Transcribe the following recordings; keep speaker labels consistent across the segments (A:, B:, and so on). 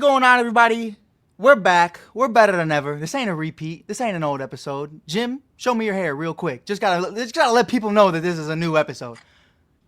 A: going on, everybody? We're back. We're better than ever. This ain't a repeat. This ain't an old episode. Jim, show me your hair real quick. Just gotta let people know that this is a new episode.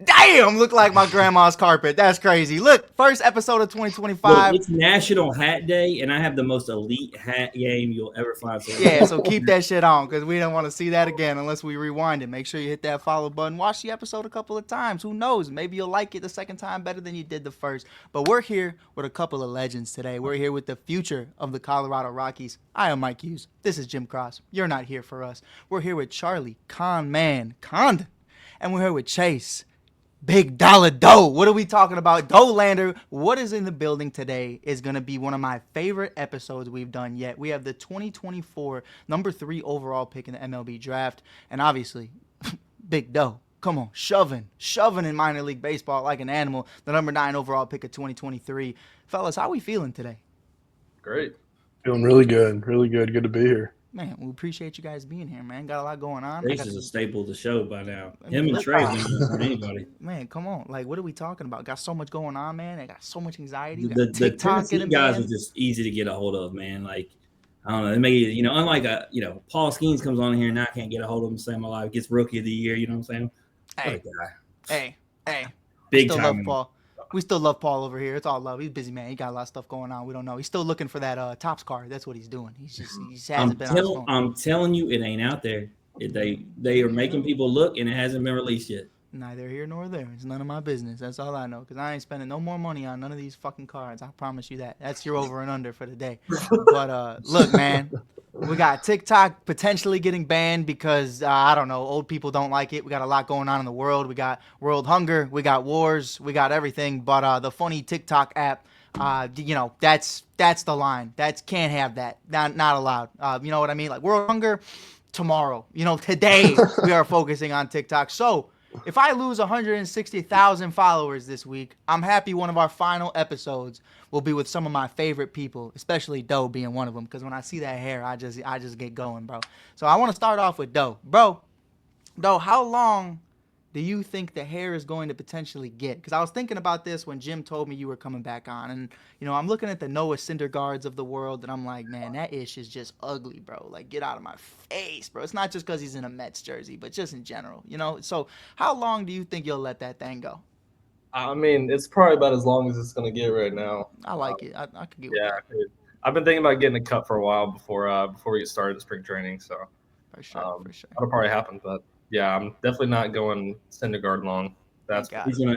A: Damn, look like my grandma's carpet. That's crazy. Look, first episode of
B: Look,
A: 2025.
B: it's National Hat Day, and I have the most elite hat game you'll ever find.
A: Yeah, so keep that shit on because we don't want to see that again unless we rewind it. Make sure you hit that follow button. Watch the episode a couple of times. Who knows? Maybe you'll like it the second time better than you did the first. But we're here with a couple of legends today. We're here with the future of the Colorado Rockies. I am Mike Hughes. This is Jim Cross. You're not here for us. We're here with Charlie Condon. And we're here with Chase. Big Dollar Doe. What are we talking about? Doe-lander. What is in the building today is going to be one of my favorite episodes we've done yet. We have the 2024 number 3 overall pick in the MLB draft. And obviously, Big Doe. Come on, shoving in minor league baseball like an animal. The number 9 overall pick of 2023. Fellas, how we feeling today?
C: Great.
D: Feeling really good. Really good. Good to be here.
A: Man, we appreciate you guys being here, man. Got a lot going on.
B: Trace is a staple of the show by now. Him and Trey than anybody.
A: Man, come on. Like, what are we talking about? Got so much going on, man. I got so much anxiety.
B: The Tennessee guys are just easy to get a hold of, man. Like, I don't know. They make it, unlike Paul Skeens comes on here and I can't get a hold of him to save my life. Gets rookie of the year, you know what I'm saying?
A: Hey.
B: Big
A: still
B: time.
A: Love Paul. We still love Paul over here. It's all love. He's a busy man. He got a lot of stuff going on. We don't know. He's still looking for that Topps card. That's what he's doing. He hasn't been on his phone.
B: I'm telling you, it ain't out there. They are making people look, and it hasn't been released yet.
A: Neither here nor there. It's none of my business. That's all I know. Because I ain't spending no more money on none of these fucking cards. I promise you that. That's your over and under for the day. But look, man. We got TikTok potentially getting banned because, I don't know, old people don't like it. We got a lot going on in the world. We got world hunger. We got wars. We got everything. But the funny TikTok app, that's the line. Can't have that. Not allowed. You know what I mean? Like world hunger tomorrow. Today we are focusing on TikTok. So if I lose 160,000 followers this week, I'm happy one of our final episodes will be with some of my favorite people, especially Doe being one of them. Because when I see that hair, I just get going, bro. So I want to start off with Doe. Bro, Doe, how long do you think the hair is going to potentially get? Because I was thinking about this when Jim told me you were coming back on. And, I'm looking at the Noah Syndergaards of the world, and I'm like, man, that ish is just ugly, bro. Like, get out of my face, bro. It's not just because he's in a Mets jersey, but just in general, So how long do you think you'll let that thing go?
C: I mean, it's probably about as long as it's going to get right now.
A: I like it. I could get with
C: that.
A: that.
C: I've been thinking about getting a cut for a while before we get started in spring training. So
A: for sure.
C: That'll probably happen, but yeah, I'm definitely not going Syndergaard long.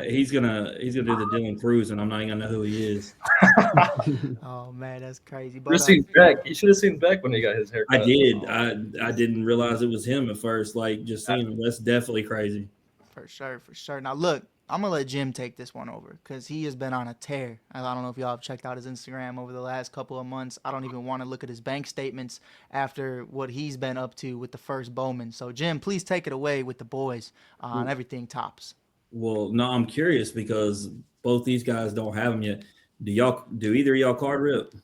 B: He's gonna do the Dylan Cruz, and I'm not even gonna know who he is.
A: Oh man, that's crazy.
C: But seen Beck. You should have seen Beck when he got his haircut.
B: I did. I didn't realize it was him at first. Like just seeing him, that's definitely crazy.
A: For sure. Now look, I'm gonna let Jim take this one over because he has been on a tear. I don't know if y'all have checked out his Instagram over the last couple of months. I don't even want to look at his bank statements after what he's been up to with the first Bowman. So Jim, please take it away with the boys on everything Topps.
B: Well, no, I'm curious because both these guys don't have them yet. Do either of y'all card rip?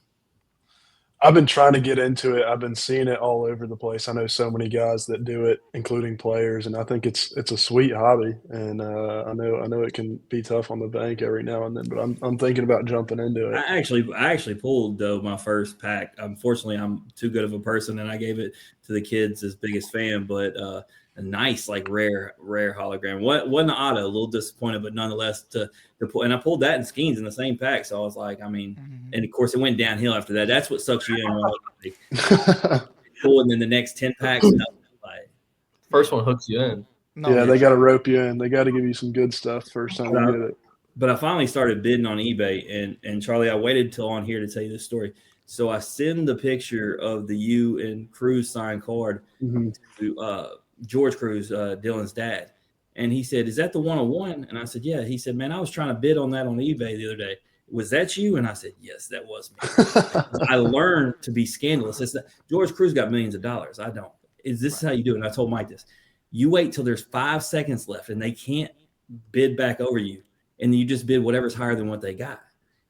D: I've been trying to get into it. I've been seeing it all over the place. I know so many guys that do it, including players, and I think it's a sweet hobby. And I know it can be tough on the bank every now and then, but I'm thinking about jumping into it.
B: I actually pulled my first pack. Unfortunately, I'm too good of a person, and I gave it to the kids as biggest fan. But a nice, like rare hologram. Wasn't an auto, a little disappointed, but nonetheless to pull. And I pulled that in Skeens in the same pack, so I was like, and of course it went downhill after that. That's what sucks you in, right? Like, pulling in the next 10 packs. Like,
C: first one hooks you in.
D: They got to rope you in. They got to give you some good stuff first time you get it.
B: But I finally started bidding on eBay, and Charlie, I waited till on here to tell you this story. So I send the picture of the U and Cruz signed card to George Cruz, Dylan's dad. And he said, "Is that the 101?" And I said, "Yeah." He said, "Man, I was trying to bid on that on eBay the other day. Was that you?" And I said, "Yes, that was me." I learned to be scandalous. It's that George Cruz got millions of dollars. I don't. This is how you do it. And I told Mike this. You wait till there's 5 seconds left and they can't bid back over you. And you just bid whatever's higher than what they got.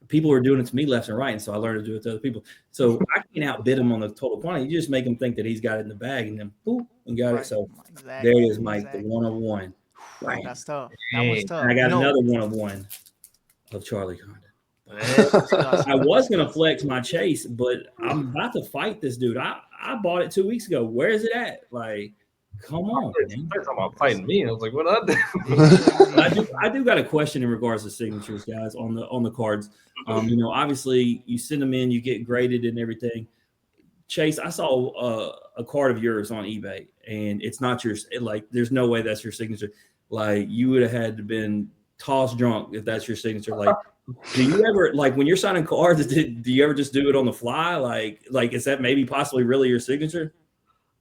B: People are doing it to me left and right, and so I learned to do it to other people. So I can't outbid him on the total quantity. You just make him think that he's got it in the bag, and then boop, and got it. So there it is, Mike, the 101.
A: Right. That's tough. That was tough.
B: And I got another 101 of Charlie Condon. I was gonna flex my Chase, but I'm about to fight this dude. I bought it 2 weeks ago. Where is it at? Like, come on, man.
C: They're talking about fighting me. I was like, what I do?
B: I do got a question in regards to signatures, guys, on the cards. Obviously you send them in, you get graded and everything. Chase, I saw a card of yours on eBay, and it's not yours. Like, there's no way that's your signature. Like, you would have had to been toss drunk if that's your signature. Like, do you ever, like, when you're signing cards, do you ever just do it on the fly? Like, is that maybe possibly really your signature?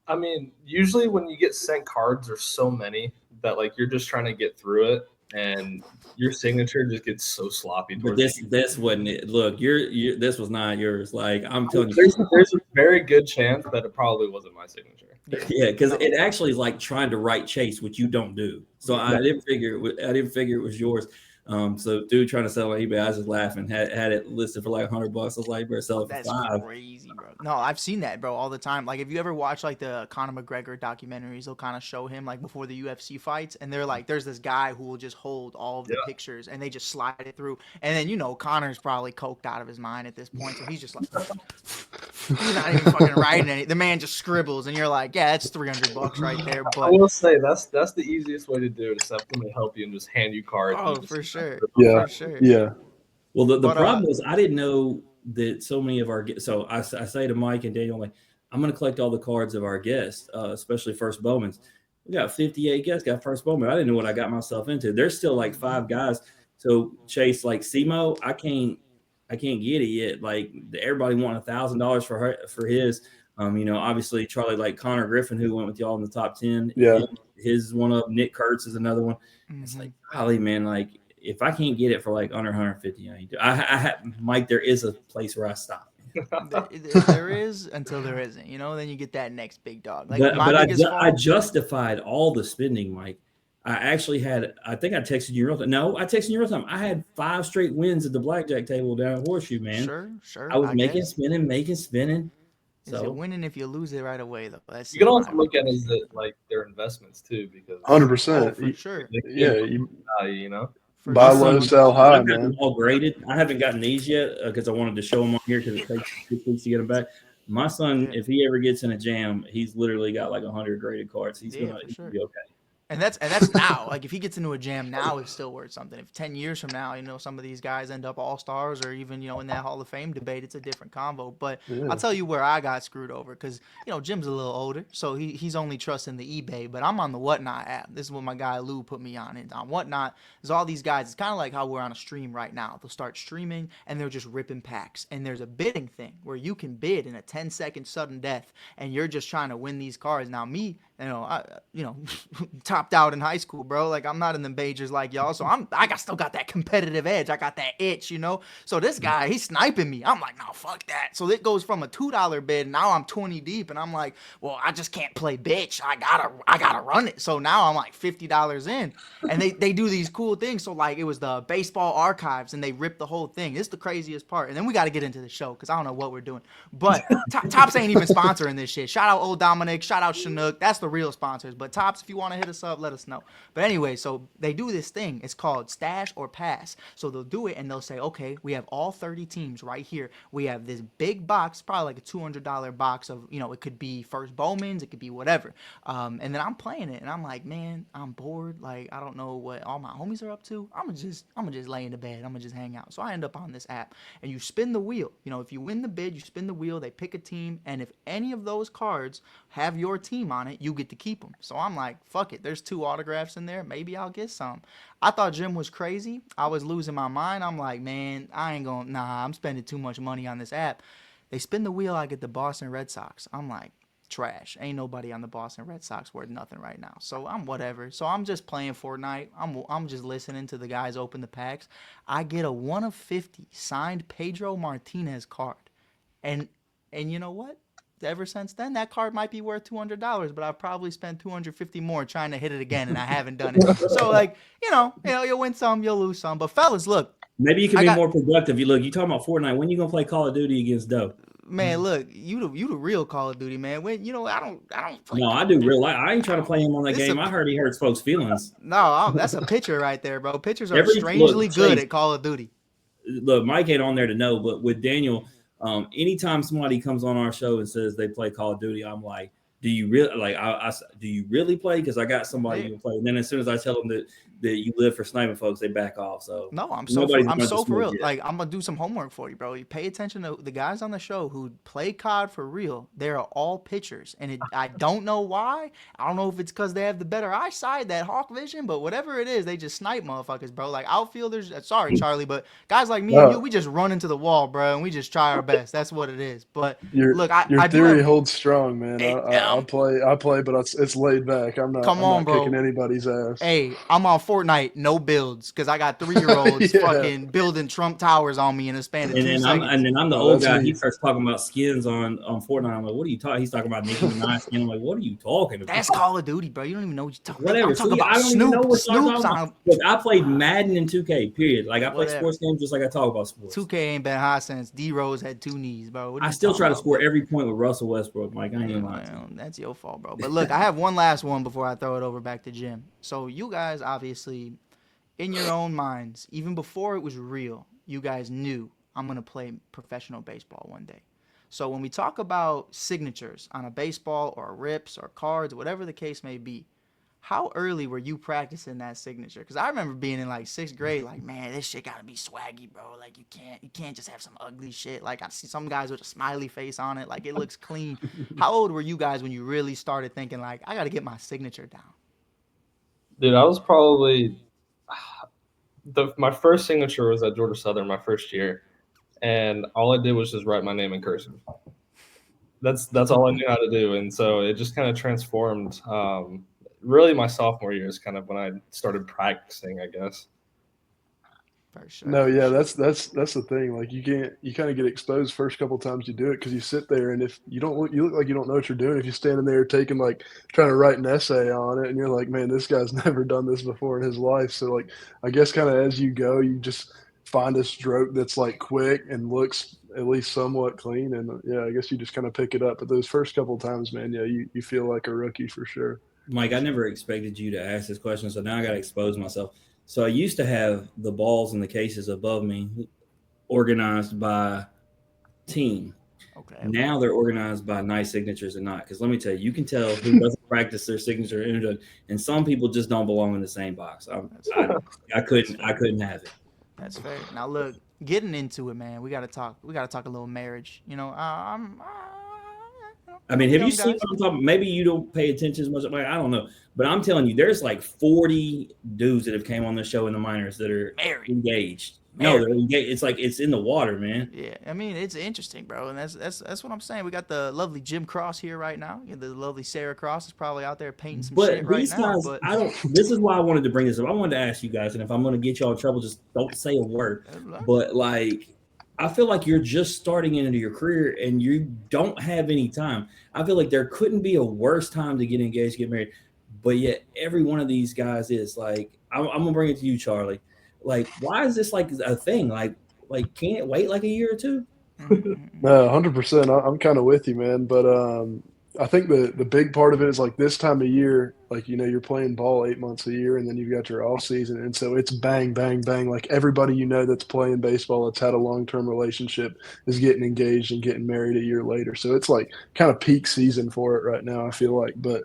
C: I mean, usually when you get sent cards, there's so many that like you're just trying to get through it, and your signature just gets so sloppy.
B: But this wasn't it. Look, this was not yours. Like, I'm telling you,
C: there's a very good chance that it probably wasn't my signature.
B: Yeah, because it actually is like trying to write Chase, which you don't do. So I didn't figure it was yours. So dude trying to sell on eBay, I was just laughing. Had it listed for like $100. I was like, bro, sell it for $5.
A: That's crazy, bro. No, I've seen that, bro, all the time. Like, if you ever watch like the Conor McGregor documentaries, they'll kind of show him like before the UFC fights, and they're like, there's this guy who will just hold all of the pictures, and they just slide it through, and then Conor's probably coked out of his mind at this point, so he's just like, he's not even fucking writing any. The man just scribbles, and you're like, yeah, that's $300 right there. But
C: I will say that's the easiest way to do it, is have somebody help you and just hand you cards.
A: Oh, for sure.
D: Yeah,
A: for sure.
D: Yeah.
B: Well, the problem is I didn't know that so many of our guests. So I say to Mike and Daniel, like, I'm going to collect all the cards of our guests, especially first Bowmans. We got 58 guests, got first Bowman. I didn't know what I got myself into. There's still like 5 guys. So Chase, like Simo, I can't get it yet. Like, everybody wanting $1,000 for his. Obviously Charlie, like Connor Griffin, who went with y'all in the top 10.
D: Yeah,
B: his one of Nick Kurtz is another one.
A: Mm-hmm.
B: It's like, golly, man, like, if I can't get it for like under 150, Mike, there is a place where I stop.
A: There is until there isn't, then you get that next big dog. Like,
B: but I justified all the spending, Mike. I actually had, I think I texted you real time. No, I texted you real time. I had 5 straight wins at the blackjack table down at Horseshoe, man.
A: Sure.
B: I was making spinning.
A: So it's winning if you lose it right away, though.
C: You can also look at it as like their investments too, because
D: 100%.
A: For sure.
C: Yeah,
D: buy low, sell high, man.
B: All graded. I haven't gotten these yet because I wanted to show them on here because it takes 6 weeks to get them back. My son, if he ever gets in a jam, he's literally got like 100 graded cards. He's gonna be okay. And
A: that's now. Like, if he gets into a jam now, it's still worth something. If 10 years from now, some of these guys end up all-stars or even, in that Hall of Fame debate, it's a different convo. But I'll tell you where I got screwed over because, Jim's a little older, so he's only trusting the eBay. But I'm on the Whatnot app. This is what my guy Lou put me on. And on Whatnot, there's all these guys. It's kind of like how we're on a stream right now. They'll start streaming, and they're just ripping packs. And there's a bidding thing where you can bid in a 10-second sudden death, and you're just trying to win these cards. Now, me, I topped out in high school, bro. Like, I'm not in the majors like y'all, so I still got that competitive edge. I got that itch, So this guy, he's sniping me. I'm like, no, fuck that. So it goes from a $2 bid. Now I'm 20 deep, and I'm like, well, I just can't play bitch. I gotta run it. So now I'm like $50 in, and they do these cool things. So like, it was the baseball archives, and they ripped the whole thing. It's the craziest part. And then we got to get into the show because I don't know what we're doing. But Tops ain't even sponsoring this shit. Shout out Old Dominic. Shout out Chinook. That's the real sponsors. But Tops, if you want to hit us up, let us know. But anyway, so they do this thing. It's called stash or pass. So they'll do it and they'll say, okay, we have all 30 teams right here. We have this big box, probably like a $200 box of, it could be first Bowmans, it could be whatever. And then I'm playing it and I'm like, man, I'm bored. Like, I don't know what all my homies are up to. I'm gonna just lay in the bed. I'm gonna just hang out. So I end up on this app and you spin the wheel. If you win the bid, you spin the wheel, they pick a team, and if any of those cards have your team on it, you get to keep them. So I'm like, fuck it. There's 2 autographs in there. Maybe I'll get some. I thought Jim was crazy. I was losing my mind. I'm like, man, I'm spending too much money on this app. They spin the wheel. I get the Boston Red Sox. I'm like, trash. Ain't nobody on the Boston Red Sox worth nothing right now. So I'm whatever. So I'm just playing Fortnite. I'm just listening to the guys open the packs. I get a 1 of 50 signed Pedro Martinez card. And you know what? Ever since then, that card might be worth $200, but I've probably spent $250 more trying to hit it again, and I haven't done it. So, like, you'll win some, you'll lose some. But fellas, look,
B: maybe you can be more productive. You talking about Fortnite. When you gonna play Call of Duty against Doe?
A: Man, look, you the real Call of Duty, man. When I don't play.
B: No, I do real life. I ain't trying to play him on that game. I heard he hurts folks' feelings.
A: No, that's a pitcher right there, bro. Pitchers are strangely good at Call of Duty.
B: look, Mike ain't on there to know, but with Daniel, anytime somebody comes on our show and says they play Call of Duty, I'm like, do you really like? Do you really play? Because I got somebody who can play. And then as soon as I tell them that you live for sniping folks, they back off. So
A: No, I'm
B: nobody's
A: so for real.
B: yet.
A: Like I'm gonna do some homework for you, bro. You pay attention to the guys on the show who play COD for real. They are all pitchers, and I don't know why. I don't know if it's because they have the better eyesight, that hawk vision, but whatever it is, they just snipe motherfuckers, bro. Like outfielders. Sorry, Charlie, but guys like me and you, we just run into the wall, bro, and we just try our best. That's what it is. But look,
D: your
A: I do
D: theory
A: have.
D: holds strong, man.
A: Hey,
D: I play, but it's laid back. I'm
A: come on,
D: not
A: bro.
D: kicking anybody's ass.
A: Hey, I'm on Fortnite, no builds, because I got 3-year-olds
D: Yeah.
A: fucking building Trump towers on me in a span of 2 seconds.
B: I'm the old guy. He starts talking about skins on Fortnite. I'm like, what are you talking? He's talking about Nicki Minaj skin. I'm like, what are you talking about?
A: That's Call of Duty, bro. You don't even know what you're talking about.
B: Whatever.
A: I'm talking about
B: I don't even know what
A: Snoop's on.
B: Look, I played Madden and 2K. Period. Like I play sports games just like I talk about sports.
A: 2K ain't been hot since D Rose had 2 knees, bro.
B: I still try to score every point with Russell Westbrook. Like I ain't lying.
A: That's your fault, bro. But look, I have one last one before I throw it over back to Jim. So you guys obviously, in your own minds, even before it was real, you guys knew I'm gonna play professional baseball one day. So when we talk about signatures on a baseball or rips or cards, whatever the case may be, how early were you practicing that signature? Because I remember being in like 6th grade, like, man, this shit gotta be swaggy, bro. Like you can't just have some ugly shit. Like I see some guys with a smiley face on it, like it looks clean. How old were you guys when you really started thinking like, I gotta get my signature down?
C: Dude, I was probably my first signature was at Georgia Southern my first year, and all I did was just write my name in cursive. That's all I knew how to do, and so it just kind of transformed. Really, my sophomore year is kind of when I started practicing, I guess.
A: For sure.
D: No, yeah, that's the thing. Like you kind of get exposed first couple times you do it because you sit there and if you look like you don't know what you're doing. If you're standing there trying to write an essay on it and you're like, man, this guy's never done this before in his life. So like, I guess kind of as you go, you just find a stroke that's like quick and looks at least somewhat clean. And yeah, I guess you just kind of pick it up. But those first couple times, man, yeah, you feel like a rookie for sure.
B: Mike, I never expected you to ask this question, so now I got to expose myself. So I used to have the balls in the cases above me organized by team.
A: Okay.
B: Now they're organized by nice signatures and not. Because let me tell you, you can tell who doesn't practice their signature and some people just don't belong in the same box. I couldn't have it.
A: That's fair. Now look, getting into it, man. We gotta talk a little marriage. You know,
B: I mean, have you seen what I'm talking about? Maybe you don't pay attention as much. Like, I don't know. But I'm telling you, there's like 40 dudes that have came on the show in the minors that are engaged. No, they're engaged. It's like it's in the water, man.
A: Yeah, I mean, it's interesting, bro. And that's what I'm saying. We got the lovely Jim Cross here right now. The lovely Sarah Cross is probably out there painting some shit right now.
B: But this is why I wanted to bring this up. I wanted to ask you guys, and if I'm going to get y'all in trouble, just don't say a word. But like, I feel like you're just starting into your career and you don't have any time. I feel like there couldn't be a worse time to get engaged, get married. But yet every one of these guys is like, I'm going to bring it to you, Charlie. Like, why is this like a thing? Like can't it wait like a year or two?
D: No, 100%. I'm kind of with you, man. But I think the big part of it is like this time of year, like, you know, you're playing ball 8 months a year and then you've got your off season. And so it's bang, bang, bang. Like everybody, you know, that's playing baseball, that's had a long-term relationship is getting engaged and getting married a year later. So it's like kind of peak season for it right now, I feel like. But,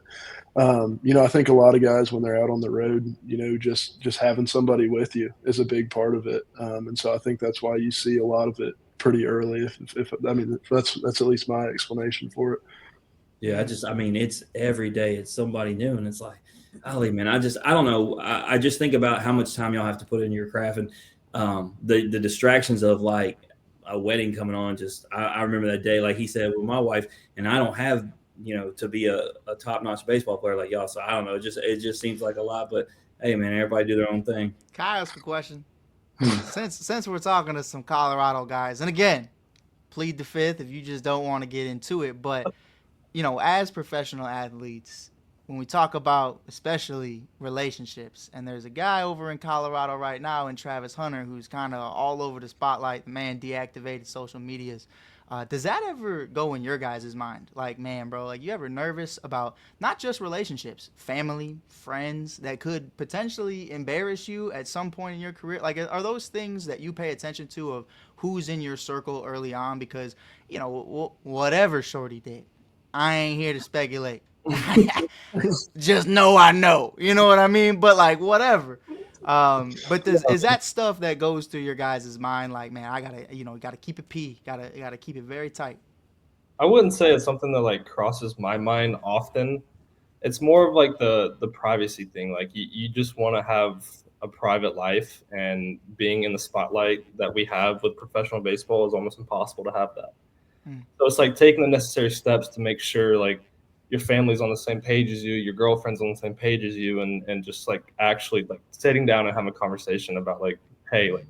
D: you know, I think a lot of guys when they're out on the road, you know, just having somebody with you is a big part of it. And so I think that's why you see a lot of it pretty early. If I mean, that's at least my explanation for it.
B: Yeah, I mean, it's every day it's somebody new, and it's like, golly, man, I don't know. I just think about how much time y'all have to put in your craft, and the distractions of like a wedding coming on. Just I remember that day, like he said, with my wife, and I don't have, you know, to be a top notch baseball player like y'all. So I don't know. It just seems like a lot, but hey, man, everybody do their own thing.
A: Can I ask a question? Since we're talking to some Colorado guys, and again, plead the fifth if you just don't want to get into it, but you know, as professional athletes, when we talk about especially relationships, and there's a guy over in Colorado right now in Travis Hunter who's kind of all over the spotlight. The man deactivated social medias. Does that ever go in your guys' mind? Like, man, bro, like you ever nervous about not just relationships, family, friends that could potentially embarrass you at some point in your career? Like, are those things that you pay attention to of who's in your circle early on? Because, whatever Shorty did, I ain't here to speculate. Just know I know. You know what I mean? But like whatever. But is that stuff that goes through your guys' mind? Like, man, I gotta keep it gotta keep it very tight.
C: I wouldn't say it's something that like crosses my mind often. It's more of like the privacy thing. Like you just want to have a private life, and being in the spotlight that we have with professional baseball is almost impossible to have that. So it's like taking the necessary steps to make sure like your family's on the same page as you, your girlfriend's on the same page as you, and just like actually like sitting down and having a conversation about like, hey, like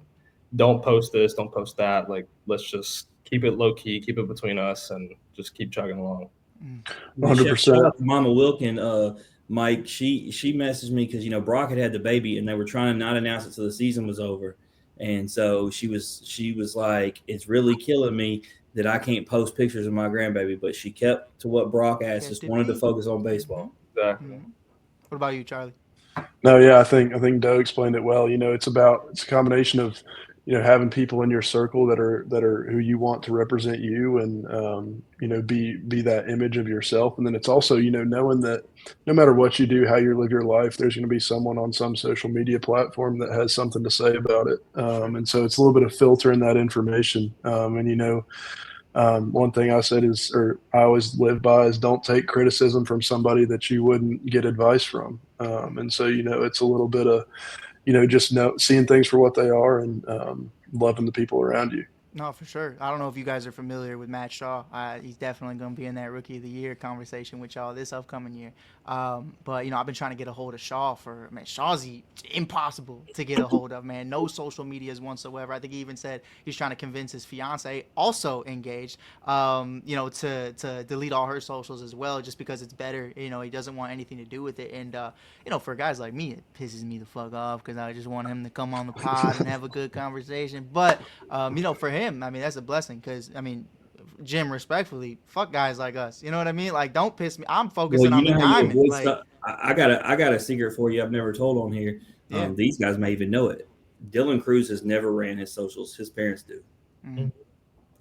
C: don't post this, don't post that. Like let's just keep it low key, keep it between us, and just keep chugging along.
D: 100%.
B: Shout out to Mama Wilkin, Mike. She messaged me because Brock had the baby and they were trying to not announce it till the season was over, and so she was like, "It's really killing me that I can't post pictures of my grandbaby," but she kept to what Brock asked, just wanted to focus on baseball.
C: Exactly.
A: What about you, Charlie?
D: No, yeah, I think Doe explained it well. It's a combination of having people in your circle that are who you want to represent you, and be that image of yourself. And then it's also knowing that no matter what you do, how you live your life, there's going to be someone on some social media platform that has something to say about it. And so it's a little bit of filtering that information. One thing I said is, or I always live by, is don't take criticism from somebody that you wouldn't get advice from. And so, it's a little bit of, just seeing things for what they are, and loving the people around you.
A: No, for sure. I don't know if you guys are familiar with Matt Shaw. He's definitely going to be in that Rookie of the Year conversation with y'all this upcoming year. But I've been trying to get a hold of Shaw Shaw's impossible to get a hold of, man. No social medias whatsoever. I think he even said he's trying to convince his fiance, also engaged, to delete all her socials as well, just because it's better. He doesn't want anything to do with it. And, for guys like me, it pisses me the fuck off because I just want him to come on the pod and have a good conversation. But, for him, I mean, that's a blessing because, Jim, respectfully, fuck guys like us. You know what I mean? Like, don't piss me. I'm focusing on the diamond. Like,
B: I got a secret for you I've never told on here.
A: Yeah.
B: These guys may even know it. Dylan Cruz has never ran his socials. His parents do.
A: Mm-hmm.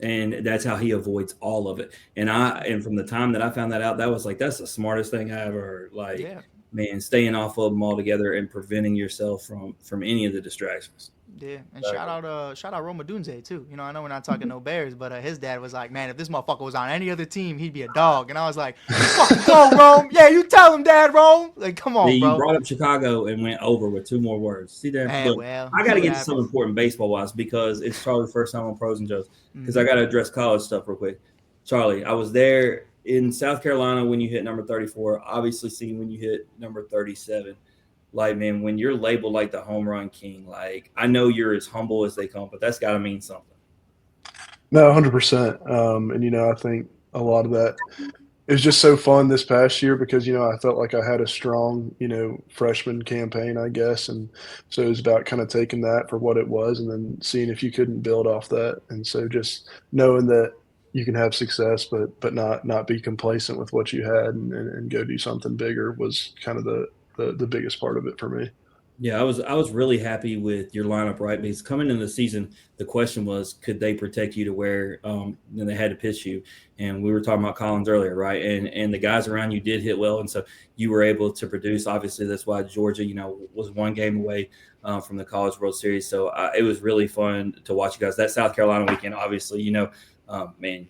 B: And that's how he avoids all of it. And from the time that I found that out, that was like, that's the smartest thing I ever heard. Like,
A: yeah.
B: Man, staying off of them altogether and preventing yourself from any of the distractions.
A: Yeah, and shout out Roma Dunze too. I know we're not talking no Bears, but his dad was like, man, if this motherfucker was on any other team, he'd be a dog. And I was like, fucking go, Rome. Yeah, you tell him, Dad, Rome. Like, come on, bro.
B: You brought up Chicago and went over with 2 more words. See there?
A: Hey,
B: look,
A: well,
B: I got to get to something important baseball-wise because it's Charlie's first time on Pros and Joes. Because I got to address college stuff real quick. Charlie, I was there in South Carolina when you hit number 34. Obviously seen when you hit number 37. Like, man, when you're labeled like the home run king, like, I know you're as humble as they come, but that's got to mean something.
D: No, 100%. And, I think a lot of that, it was just so fun this past year because, I felt like I had a strong, freshman campaign, I guess. And so it was about kind of taking that for what it was and then seeing if you couldn't build off that. And so just knowing that you can have success, but not be complacent with what you had and go do something bigger was kind of the biggest part of it for me.
B: Yeah, I was really happy with your lineup, right? Because coming into the season, the question was, could they protect you to where they had to pitch you? And we were talking about Collins earlier, right? And the guys around you did hit well, and so you were able to produce. Obviously, that's why Georgia, was 1 game away from the College World Series. So it was really fun to watch you guys. That South Carolina weekend, obviously, man.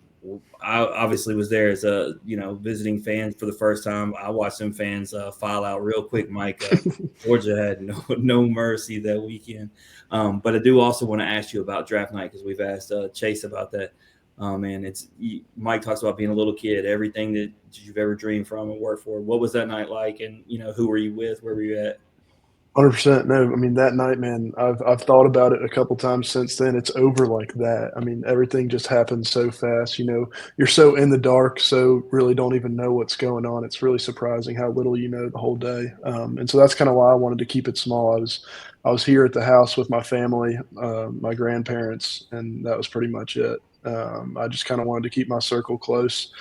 B: I obviously was there as a visiting fan for the first time. I watched some fans file out real quick. Mike, Georgia had no mercy that weekend. But I do also want to ask you about draft night because we've asked Chase about that. Man, Mike talks about being a little kid, everything that you've ever dreamed from and worked for. What was that night like? And who were you with? Where were you at?
D: 100%. No, I mean, that night, man, I've thought about it a couple times since then. It's over like that. I mean, everything just happens so fast. You're so in the dark, so really don't even know what's going on. It's really surprising how little you know the whole day. And so that's kind of why I wanted to keep it small. I was here at the house with my family, my grandparents, and that was pretty much it. I just kind of wanted to keep my circle close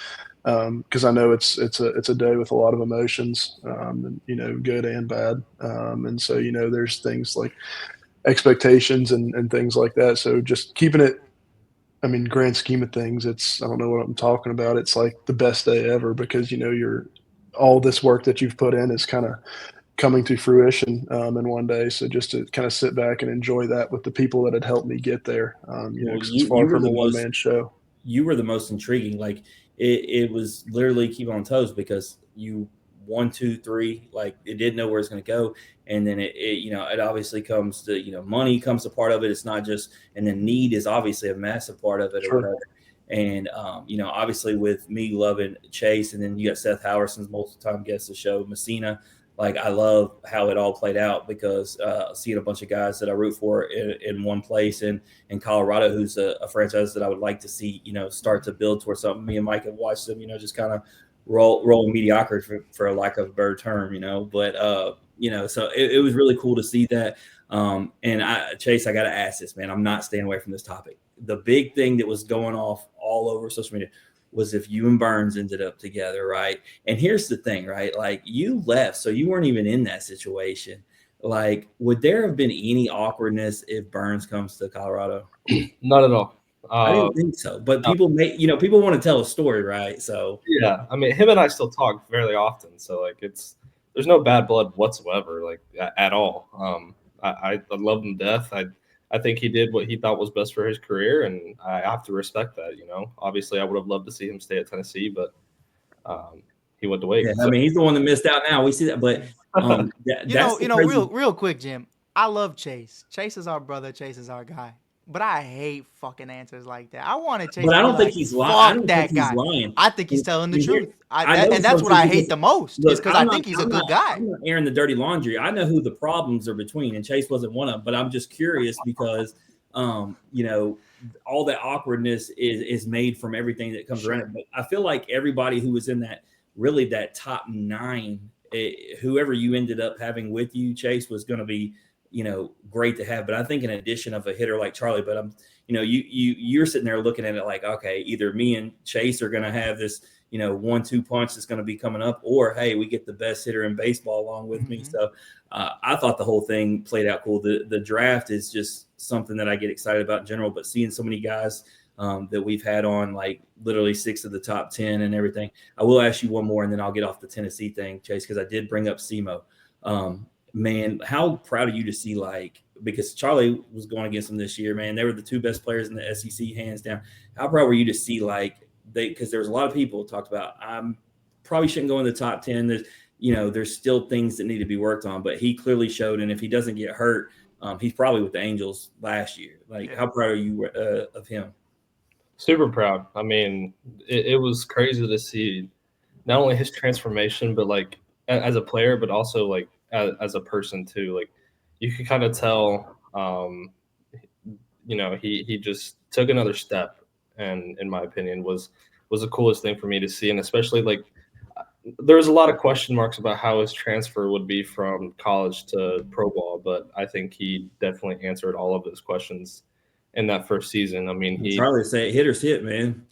D: because I know it's a day with a lot of emotions, and, good and bad. And so there's things like expectations and things like that. So just keeping it. I mean, grand scheme of things, I don't know what I'm talking about. It's like the best day ever because you're all this work that you've put in is kind of coming to fruition in one day. So just to kind of sit back and enjoy that with the people that had helped me get there,
B: Well,
D: 'cause it's
B: you
D: far
B: were
D: from
B: the
D: a one
B: most
D: man show.
B: you were the most intriguing. Like it was literally keep on toes because you 1, 2, 3, like it didn't know where it's going to go. And then it obviously comes to, money comes a part of it. It's not just, and then need is obviously a massive part of it or
D: Sure.
B: whatever. And, obviously with me loving Chase and then you got Seth Howerson's multiple time guest of the show, Messina, like I love how it all played out because seeing a bunch of guys that I root for in one place in Colorado, who's a franchise that I would like to see, start to build towards something. Me and Mike have watched them, just kind of roll in mediocrity for lack of a better term, but so it was really cool to see that. And Chase, I got to ask this, man, I'm not staying away from this topic. The big thing that was going off all over social media was if you and Burns ended up together, right? And here's the thing, right? Like you left, so you weren't even in that situation. Like, would there have been any awkwardness if Burns comes to Colorado?
C: Not at all.
B: I didn't think so, but people people want to tell a story, right? So
C: yeah, I mean, him and I still talk fairly often, so like there's no bad blood whatsoever, like at all. I love him to death. I think he did what he thought was best for his career, and I have to respect that. Obviously, I would have loved to see him stay at Tennessee, but he went to Wake.
B: yeah,
C: So.
B: I mean, he's the one that missed out now. We see that, but that's
A: real quick, Jim. I love Chase. Chase is our brother. Chase is our guy. But I hate fucking answers like that. I wanted Chase.
B: But I
A: to
B: don't
A: be
B: think
A: like,
B: he's lying. I
A: Fuck
B: don't
A: that
B: think he's
A: guy.
B: lying.
A: I think he's telling the
B: And here-
A: truth.
B: I know
A: And that's what I hate the most.
B: Look,
A: is because
B: I'm
A: I think
B: not-
A: he's a
B: I'm
A: good
B: not-
A: guy.
B: I'm not airing the dirty laundry. I know who the problems are between, and Chase wasn't one of them. But I'm just curious because, all that awkwardness is made from everything that comes around it. But I feel like everybody who was in that top 9, whoever you ended up having with you, Chase, was going to be, great to have. But I think in addition of a hitter like Charlie, but I'm, you're sitting there looking at it like, okay, either me and Chase are going to have this, 1-2 punch that's going to be coming up, or hey, we get the best hitter in baseball along with me. So I thought the whole thing played out cool. The draft is just something that I get excited about in general, but seeing so many guys that we've had on, like literally 6 of the top 10 and everything. I will ask you one more, and then I'll get off the Tennessee thing, Chase, because I did bring up SEMO. Man, how proud of you to see, because Charlie was going against them this year, man. They were the 2 best players in the SEC, hands down. How proud were you to see, because there was a lot of people talked about, I'm probably shouldn't go in the top 10. There's still things that need to be worked on, but he clearly showed, and if he doesn't get hurt, he's probably with the Angels last year. How proud are you of him?
C: Super proud. I mean, it was crazy to see not only his transformation, but as a player, but also as a person too. Like you could kind of tell, he just took another step, and in my opinion was the coolest thing for me to see. And especially there's a lot of question marks about how his transfer would be from college to pro ball, but I think he definitely answered all of those questions in that first season. I mean,
B: Charlie say hitters hit, man.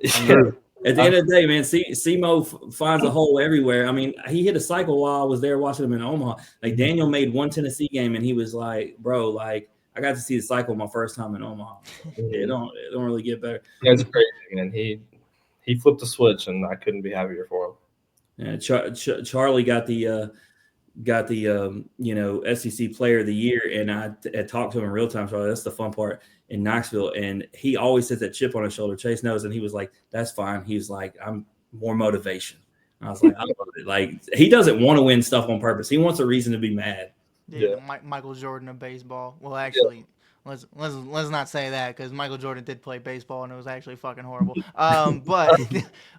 C: Yeah.
B: At the end of the day, man, SEMO finds a hole everywhere. I mean, he hit a cycle while I was there watching him in Omaha. Like Daniel made one Tennessee game, and he was like, "Bro, I got to see the cycle my first time in Omaha. It don't really get better."
C: Yeah, it's crazy, man. He flipped a switch, and I couldn't be happier for him.
B: Yeah, Charlie got the SEC Player of the Year, and I talked to him in real time. Charlie, that's the fun part in Knoxville, and he always has that chip on his shoulder. Chase knows, and he was like, "That's fine." He was like, "I'm more motivation." I was like, "I love it." Like he doesn't want to win stuff on purpose. He wants a reason to be mad.
A: Yeah. Michael Jordan of baseball. Well, actually, let's not say that because Michael Jordan did play baseball and it was actually fucking horrible. But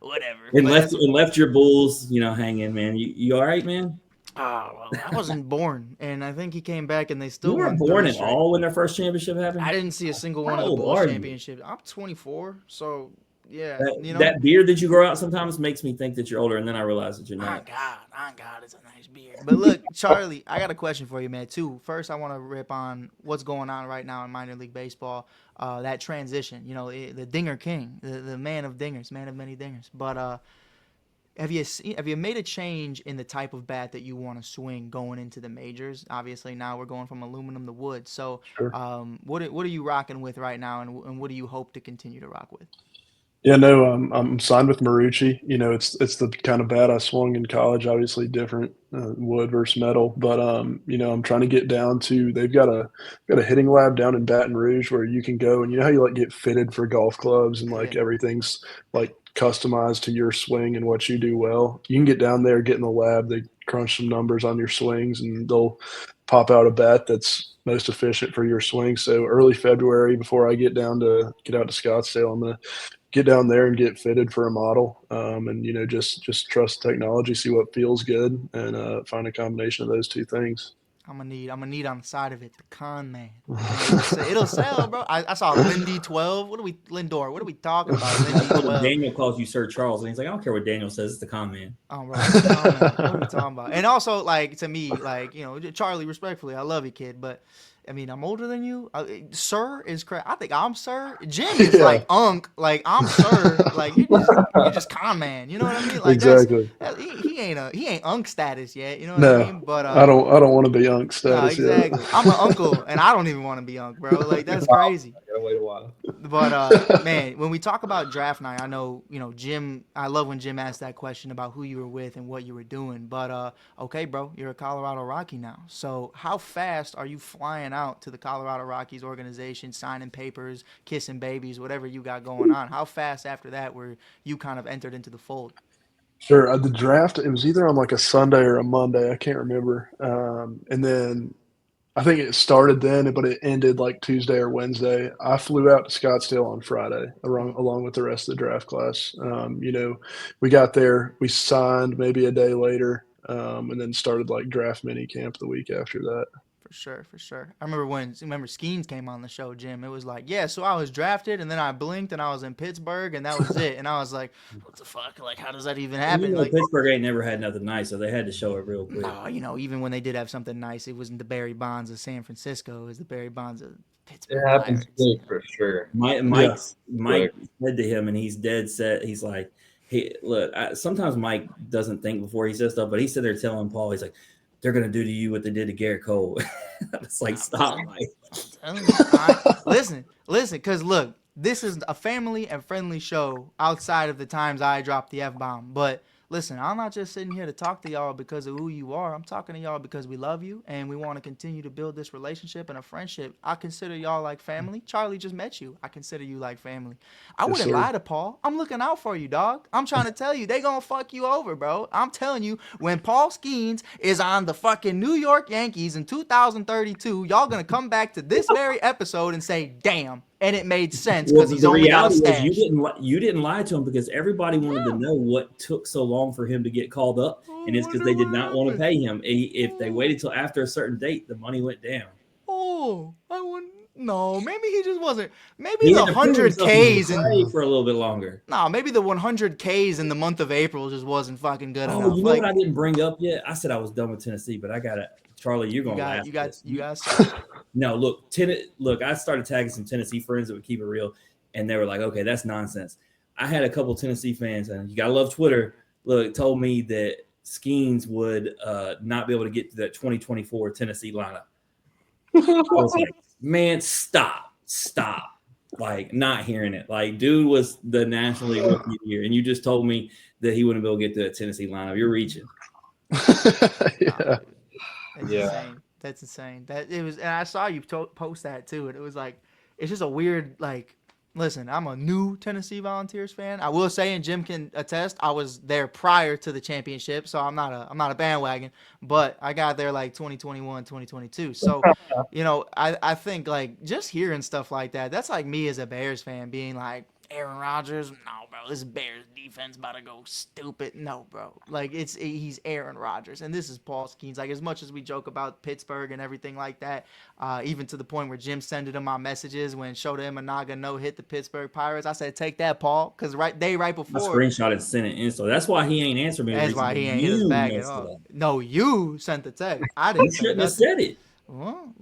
A: whatever.
B: And left your Bulls, hanging, man. You all right, man?
A: Well, I wasn't born, and I think he came back, and they still
B: You weren't
A: won
B: born
A: 3
B: at
A: straight.
B: all when their first championship happened.
A: I didn't see a single one
B: How
A: of the
B: old
A: Bulls
B: are you?
A: championships. I'm 24, so Yeah,
B: That beard that you grow out sometimes makes me think that you're older, and then I realize that you're
A: On
B: not.
A: God, it's a nice beard. But look, Charlie, I got a question for you, man. Too. First, I want to rip on what's going on right now in minor league baseball. That transition, the Dinger King, the man of dingers, man of many dingers. But have you made a change in the type of bat that you want to swing going into the majors? Obviously, now we're going from aluminum to wood. So,
D: Sure.
A: what are you rocking with right now, and what do you hope to continue to rock with?
D: Yeah, no, I'm signed with Marucci. It's the kind of bat I swung in college. Obviously, different wood versus metal, but I'm trying to get down to. They've got a hitting lab down in Baton Rouge where you can go and you know how you like get fitted for golf clubs and
A: Yeah.
D: like everything's like customized to your swing and what you do well. You can get down there, get in the lab. They crunch some numbers on your swings, and they'll pop out a bat that's most efficient for your swing. So early February, before I get out to Scottsdale, I'm gonna get down there and get fitted for a model, and just trust technology, see what feels good, and find a combination of those two things.
A: I'm gonna need on the side of it the con man. Man, it'll sell, bro. I saw Lindy 12. Lindor? What are we talking about? Lindy
B: Well,
A: 12.
B: Daniel calls you Sir Charles, and he's like, I don't care what Daniel says. It's the con man.
A: Oh, bro, it's the con man. What are we talking about? And also, like, to me, like, Charlie, respectfully, I love you, kid, but I mean, I'm older than you. Sir is correct. I think I'm sir. Jim is
D: Yeah.
A: like unk. Like I'm sir. Like you're just con man. You know what I mean? Like
D: Exactly.
A: he ain't unk status yet. You know what I
D: No,
A: mean? But
D: I don't want to be young
A: no,
D: status yet.
A: exactly. I'm an uncle, and I don't even want to be unk, bro. Like that's crazy.
C: I gotta wait a while.
A: But man, when we talk about draft night, I know Jim. I love when Jim asked that question about who you were with and what you were doing. But okay, bro, you're a Colorado Rocky now. So how fast are you flying out to the Colorado Rockies organization, signing papers, kissing babies, whatever you got going on? How fast after that were you kind of entered into the fold?
D: Sure. The draft, it was either on like a Sunday or a Monday. I can't remember. And then I think it started then, but it ended like Tuesday or Wednesday. I flew out to Scottsdale on Friday, along with the rest of the draft class. We got there, we signed maybe a day later, and then started like draft mini camp the week after that.
A: For sure, for sure. I remember Skeens came on the show, Jim. It was like, yeah, so I was drafted, and then I blinked, and I was in Pittsburgh, and that was it. And I was like, what the fuck? Like, how does that even happen? Like,
B: Pittsburgh ain't never had nothing nice, so they had to show it real quick.
A: no, even when they did have something nice, it wasn't the Barry Bonds of San Francisco. It was the Barry Bonds of Pittsburgh
C: It happens
A: Pirates.
C: quick for sure.
B: Mike said to him, and he's dead set. He's like, "Hey, look, sometimes Mike doesn't think before he says stuff, but he said they're telling Paul, he's like, they're gonna do to you what they did to Garrett Cole." It's like, stop, Mike.
A: I'm telling you, listen, because look, this is a family and friendly show outside of the times I drop the F-bomb. But listen, I'm not just sitting here to talk to y'all because of who you are. I'm talking to y'all because we love you and we want to continue to build this relationship and a friendship. I consider y'all like family. Charlie just met you. I consider you like family. I
D: Yes,
A: wouldn't
D: sir.
A: lie to Paul. I'm looking out for you, dog. I'm trying to tell you, they gonna fuck you over, bro. I'm telling you, when Paul Skeens is on the fucking New York Yankees in 2032, y'all gonna come back to this very episode and say, damn. And it made sense because he's
B: the
A: only got a
B: reality was
A: stash.
B: you didn't lie to him because everybody wanted to know what took so long for him to get called up, and it's because they did not want to pay him. If they waited till after a certain date, the money went down.
A: Oh, I wouldn't. No, maybe he just wasn't. Maybe
B: He
A: the
B: had to prove
A: 100
B: himself he
A: Ks
B: was
A: and
B: afraid for a little bit longer.
A: no, maybe the 100 Ks in the month of April just wasn't fucking good
B: Oh,
A: enough.
B: you know
A: Like
B: what I didn't bring up yet? I said I was done with Tennessee, but I got to Charlie, you're gonna laugh.
A: you got some.
B: No, look, I started tagging some Tennessee friends that would keep it real, and they were like, okay, that's nonsense. I had a couple Tennessee fans, and you gotta love Twitter. Look, told me that Skeens would not be able to get to that 2024 Tennessee lineup. I was like, man, stop. Like, not hearing it. Like, dude was the National League Rookie of the Year, and you just told me that he wouldn't be able to get to that Tennessee lineup. You're reaching.
D: Yeah.
A: That's
C: Yeah.
A: insane. That's insane. That it was, and I saw you post that too. And it was like, it's just a weird like. Listen, I'm a new Tennessee Volunteers fan. I will say, and Jim can attest, I was there prior to the championship, so I'm not a bandwagon. But I got there like 2021, 2022. So, I think like just hearing stuff like that, that's like me as a Bears fan being like, Aaron Rodgers, no, bro. This Bears defense about to go stupid. No, bro. Like he's Aaron Rodgers, and this is Paul Skeens. Like as much as we joke about Pittsburgh and everything like that, even to the point where Jim sending him my messages when Shota Imanaga no hit the Pittsburgh Pirates. I said, take that, Paul, because right
B: I
A: before.
B: screenshot and sent it in, so that's why he ain't answered me.
A: That's why he ain't hit his bag at all. No, you sent the text. I didn't.
B: You shouldn't have said it.
A: Well,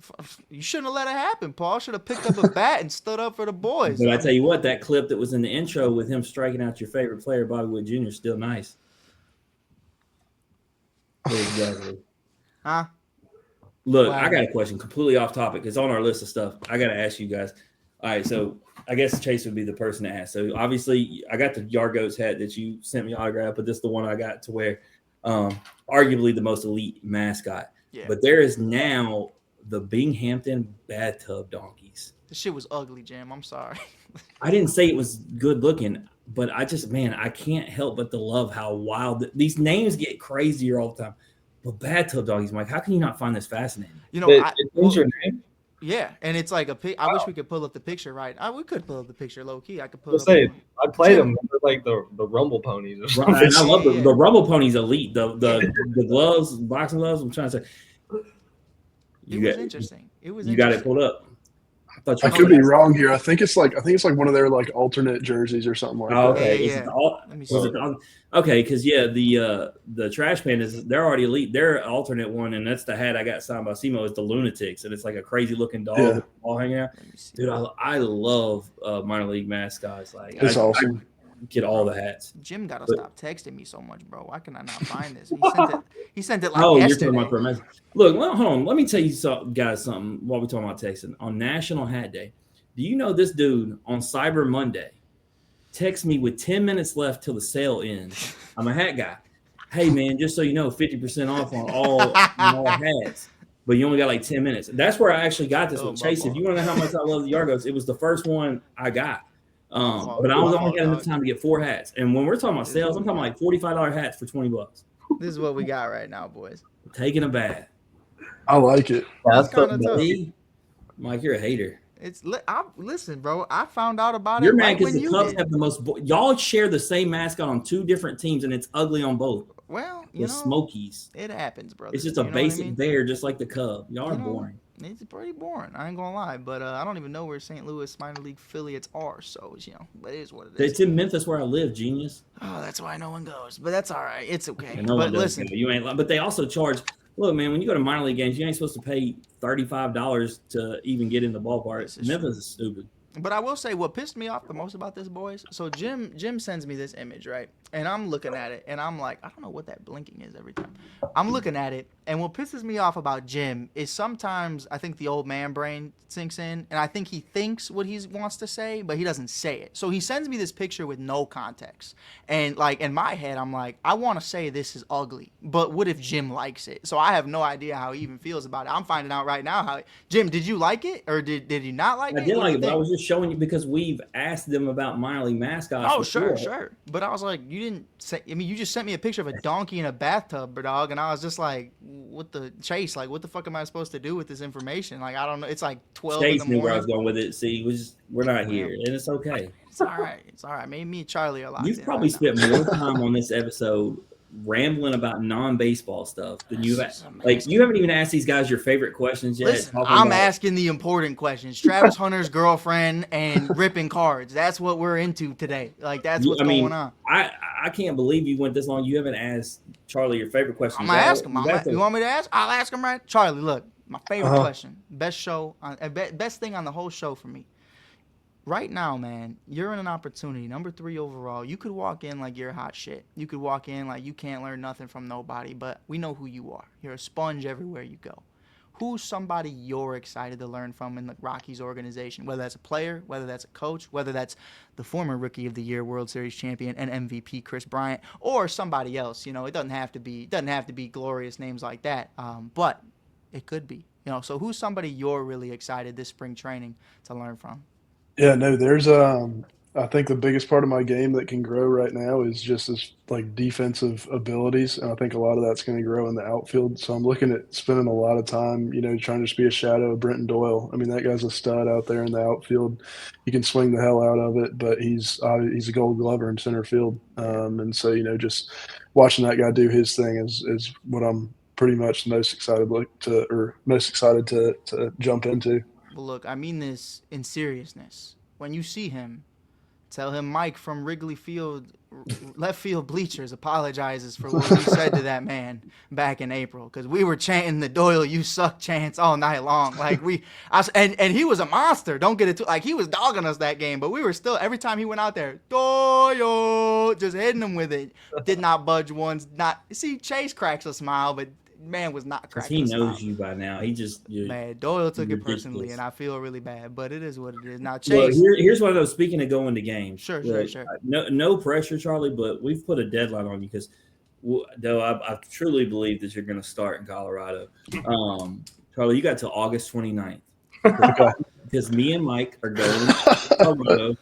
A: you shouldn't have let it happen, Paul. Should have picked up a bat and stood up for the boys.
B: But I tell you what, that clip that was in the intro with him striking out your favorite player, Bobby Wood Jr., is still nice. Exactly.
A: Huh?
B: Look, wow. I got a question completely off topic. It's on our list of stuff. I got to ask you guys. All right, so I guess Chase would be the person to ask. So obviously, I got the Yargos hat that you sent me autograph, but this is the one I got to wear. Arguably the most elite mascot. Yeah. But there is now the Binghamton Bathtub Donkeys.
A: This shit was ugly, Jim. I'm sorry.
B: I didn't say it was good looking, but I can't help but to love how wild these names get crazier all the time. But Bathtub Donkeys, Mike, how can you not find this fascinating?
A: You know,
C: your name?
A: Yeah, and it's like I wish we could pull up the picture, right? We could pull up the picture low key. I could pull up.
C: I played them. They're like the Rumble Ponies or something.
B: I love the Rumble Ponies elite. The gloves, boxing gloves. I'm trying to say.
A: It was interesting.
B: You got it pulled up.
D: I could be wrong here. I think it's like one of their like alternate jerseys or something like that.
B: Okay,
A: yeah.
B: Let me see. Okay, because the Trash Pandas, they're already elite. Their alternate one, and that's the hat I got signed by Simo, is the Lunatics, and it's like a crazy looking dog all hanging out. Dude, I love minor league mascots. Like
D: it's awesome.
B: I get all the hats.
A: Jim gotta stop texting me so much, bro. Why can I not find this? He sent it like yesterday.
B: You're talking about per message. Look, hold on. Let me tell you guys something while we're talking about texting. On National Hat Day, do you know this dude on Cyber Monday texts me with 10 minutes left till the sale ends? I'm a hat guy. Hey, man, just so you know, 50% off on all hats. But you only got like 10 minutes. That's where I actually got this one. Chase, if you want to know how much I love the Yargos, it was the first one I got. But I was only got enough time to get 4 hats. And when we're talking about sales, I'm talking like $45 hats for $20.
A: This is what we got right now, boys.
B: Taking a bath.
D: I like it.
A: That's kind of tough.
B: Mike, you're a hater.
A: Listen, bro. I found out about
B: it. You're mad because the Cubs have the most. Y'all share the same mascot on 2 different teams, and it's ugly on both.
A: Well,
B: the Smokies.
A: It happens, brother.
B: It's just a basic bear, just like the Cub. Y'all are boring.
A: It's pretty boring. I ain't gonna lie, but I don't even know where St. Louis minor league affiliates are. So but it is what it is.
B: It's in Memphis where I live, genius.
A: Oh, that's why no one goes. But that's all right. It's okay.
B: No
A: but listen,
B: you ain't. But they also charge. Look, man, when you go to minor league games, you ain't supposed to pay $35 to even get in the ballpark. Memphis is stupid.
A: But I will say what pissed me off the most about this, boys. So Jim sends me this image, right? And I'm looking at it, and I'm like, I don't know what that blinking is every time. I'm looking at it, and what pisses me off about Jim is sometimes I think the old man brain sinks in, and I think he thinks what he wants to say, but he doesn't say it. So he sends me this picture with no context. And like in my head, I'm like, I want to say this is ugly, but what if Jim likes it? So I have no idea how he even feels about it. I'm finding out right now how Jim, did you like it or did you not like it?
B: I did like it, but I was just showing you because we've asked them about minor league mascots.
A: Oh, sure. But I was like, you didn't say. I mean, you just sent me a picture of a donkey in a bathtub, dog, and I was just like, what the Chase? Like, what the fuck am I supposed to do with this information? Like, I don't know. It's like 12
B: Chase
A: in the morning.
B: Knew where I was going with it. See, we're not here, and it's okay.
A: It's all right. Maybe me and Charlie are locked.
B: You've probably spent more time on this episode rambling about non-baseball stuff than you have. Like, you haven't even asked these guys your favorite questions yet.
A: Listen, I'm asking the important questions. Travis Hunter's girlfriend and ripping cards. That's what we're into today. Like, that's what's going on.
B: I can't believe you went this long. You haven't asked Charlie your favorite question.
A: I'm going to ask him. You want me to ask? I'll ask him right. Charlie, look, my favorite question. Best thing on the whole show for me. Right now, man, you're in an opportunity. Number 3 overall. You could walk in like you're hot shit. You could walk in like you can't learn nothing from nobody, but we know who you are. You're a sponge everywhere you go. Who's somebody you're excited to learn from in the Rockies organization? Whether that's a player, whether that's a coach, whether that's the former Rookie of the Year, World Series champion, and MVP Chris Bryant, or somebody else. You know, it doesn't have to be glorious names like that, but it could be. You know, so who's somebody you're really excited this spring training to learn from?
D: Yeah, no, there's I think the biggest part of my game that can grow right now is just as like defensive abilities, and I think a lot of that's going to grow in the outfield. So I'm looking at spending a lot of time, trying to just be a shadow of Brenton Doyle. I mean, that guy's a stud out there in the outfield. He can swing the hell out of it, but he's a Gold Glover in center field. And so just watching that guy do his thing is what I'm pretty much most excited to jump into.
A: But look, I mean this in seriousness. When you see him, tell him Mike from Wrigley Field, left field bleachers, apologizes for what you said to that man back in April, because we were chanting the Doyle "you suck" chants all night long. Like and he was a monster. Don't get it too, like he was dogging us that game, but we were still, every time he went out there, Doyle, just hitting him with it. Did not budge once. Not see Chase cracks a smile, but man was not cracking.
B: He
A: a smile.
B: knows you by now. He just
A: Man, Doyle took it
B: ridiculous.
A: personally, and I feel really bad, but it is what it is. Now,
B: Well,
A: Chase.
B: here's what I was speaking of going to games.
A: Sure.
B: No pressure, Charlie, but we've put a deadline on you because, though I truly believe that you're going to start in Colorado. Charlie, you got till August 29th. Because me and Mike are going to Colorado